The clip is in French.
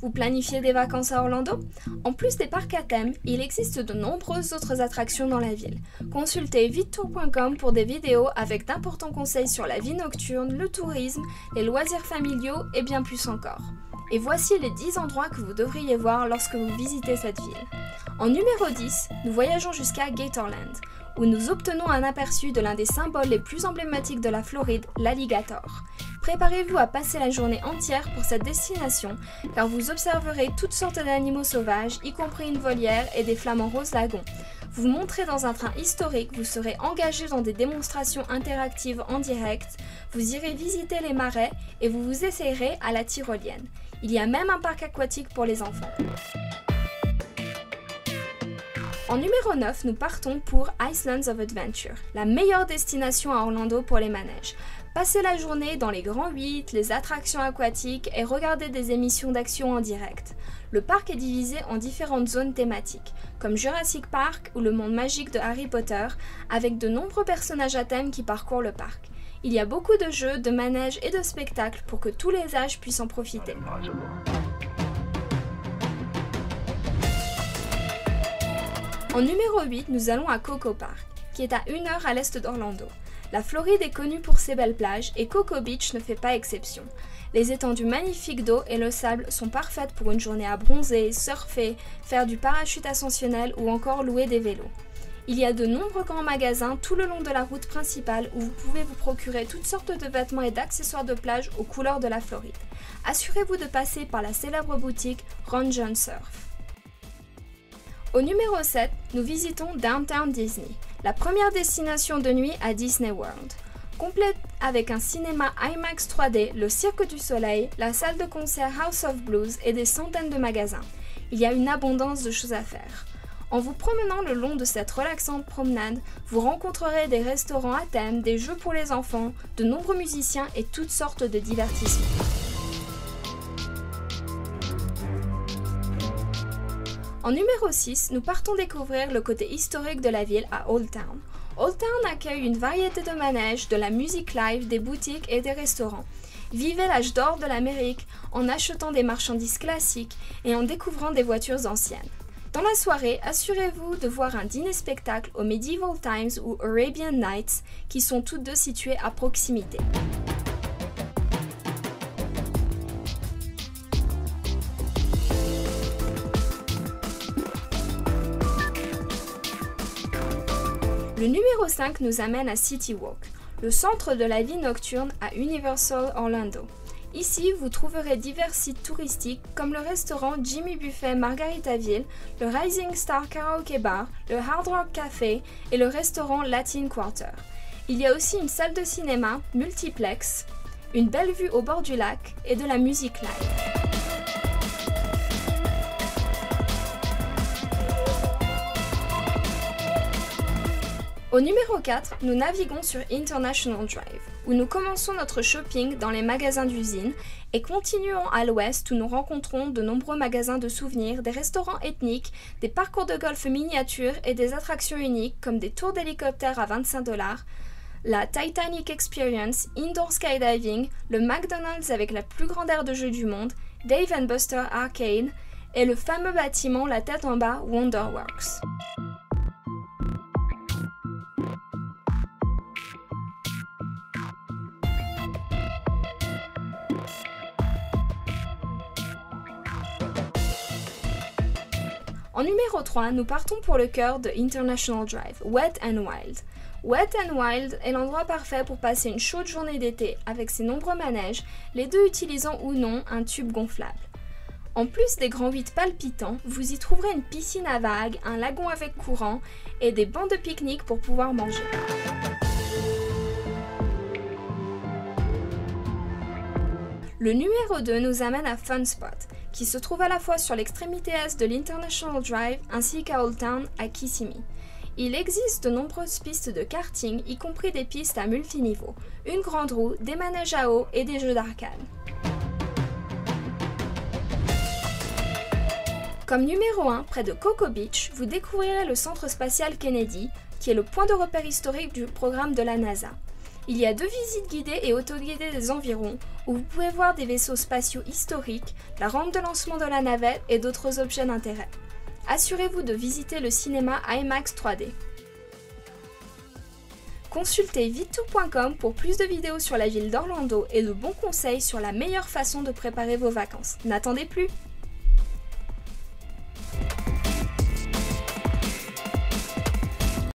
Vous planifiez des vacances à Orlando? En plus des parcs à thème, il existe de nombreuses autres attractions dans la ville. Consultez vitetour.com pour des vidéos avec d'importants conseils sur la vie nocturne, le tourisme, les loisirs familiaux et bien plus encore. Et voici les 10 endroits que vous devriez voir lorsque vous visitez cette ville. En numéro 10, nous voyageons jusqu'à Gatorland, où nous obtenons un aperçu de l'un des symboles les plus emblématiques de la Floride, l'alligator. Préparez-vous à passer la journée entière pour cette destination, car vous observerez toutes sortes d'animaux sauvages, y compris une volière et des flamants roses lagons. Vous monterez dans un train historique, vous serez engagé dans des démonstrations interactives en direct, vous irez visiter les marais et vous vous essayerez à la tyrolienne. Il y a même un parc aquatique pour les enfants. En numéro 9, nous partons pour Islands of Adventure, la meilleure destination à Orlando pour les manèges. Passez la journée dans les grands 8, les attractions aquatiques et regardez des émissions d'action en direct. Le parc est divisé en différentes zones thématiques, comme Jurassic Park ou le monde magique de Harry Potter, avec de nombreux personnages à thème qui parcourent le parc. Il y a beaucoup de jeux, de manèges et de spectacles pour que tous les âges puissent en profiter. En numéro 8, nous allons à Coco Park, qui est à 1 heure à l'est d'Orlando. La Floride est connue pour ses belles plages et Cocoa Beach ne fait pas exception. Les étendues magnifiques d'eau et le sable sont parfaites pour une journée à bronzer, surfer, faire du parachute ascensionnel ou encore louer des vélos. Il y a de nombreux grands magasins tout le long de la route principale où vous pouvez vous procurer toutes sortes de vêtements et d'accessoirs de plage aux couleurs de la Floride. Assurez-vous de passer par la célèbre boutique Ron John Surf. Au numéro 7, nous visitons Downtown Disney, la première destination de nuit à Disney World. Complète avec un cinéma IMAX 3D, le Cirque du Soleil, la salle de concert House of Blues et des centaines de magasins. Il y a une abondance de choses à faire. En vous promenant le long de cette relaxante promenade, vous rencontrerez des restaurants à thème, des jeux pour les enfants, de nombreux musiciens et toutes sortes de divertissements. En numéro 6, nous partons découvrir le côté historique de la ville à Old Town. Old Town accueille une variété de manèges, de la musique live, des boutiques et des restaurants. Vivez l'âge d'or de l'Amérique en achetant des marchandises classiques et en découvrant des voitures anciennes. Dans la soirée, assurez-vous de voir un dîner-spectacle au Medieval Times ou Arabian Nights, qui sont toutes deux situées à proximité. Le numéro 5 nous amène à City Walk, le centre de la vie nocturne à Universal Orlando. Ici, vous trouverez divers sites touristiques comme le restaurant Jimmy Buffet Margaritaville, le Rising Star Karaoke Bar, le Hard Rock Café et le restaurant Latin Quarter. Il y a aussi une salle de cinéma, multiplex, une belle vue au bord du lac et de la musique live. Au numéro 4, nous naviguons sur International Drive, où nous commençons notre shopping dans les magasins d'usine et continuons à l'ouest où nous rencontrons de nombreux magasins de souvenirs, des restaurants ethniques, des parcours de golf miniatures et des attractions uniques comme des tours d'hélicoptère à 25 $, la Titanic Experience, Indoor Skydiving, le McDonald's avec la plus grande aire de jeu du monde, Dave & Buster Arcade et le fameux bâtiment la tête en bas Wonderworks. En numéro 3, nous partons pour le cœur de International Drive, Wet n Wild. Wet n Wild est l'endroit parfait pour passer une chaude journée d'été avec ses nombreux manèges, les deux utilisant ou non un tube gonflable. En plus des grands 8 palpitants, vous y trouverez une piscine à vagues, un lagon avec courant et des bancs de pique-nique pour pouvoir manger. Le numéro 2 nous amène à Fun Spot, qui se trouve à la fois sur l'extrémité est de l'International Drive ainsi qu'à Old Town à Kissimmee. Il existe de nombreuses pistes de karting, y compris des pistes à multiniveaux, une grande roue, des manèges à eau et des jeux d'arcade. Comme numéro 1, près de Cocoa Beach, vous découvrirez le centre spatial Kennedy, qui est le point de repère historique du programme de la NASA. Il y a 2 visites guidées et autoguidées des environs, où vous pouvez voir des vaisseaux spatiaux historiques, la rampe de lancement de la navette et d'autres objets d'intérêt. Assurez-vous de visiter le cinéma IMAX 3D. Consultez vitour.com pour plus de vidéos sur la ville d'Orlando et de bons conseils sur la meilleure façon de préparer vos vacances. N'attendez plus!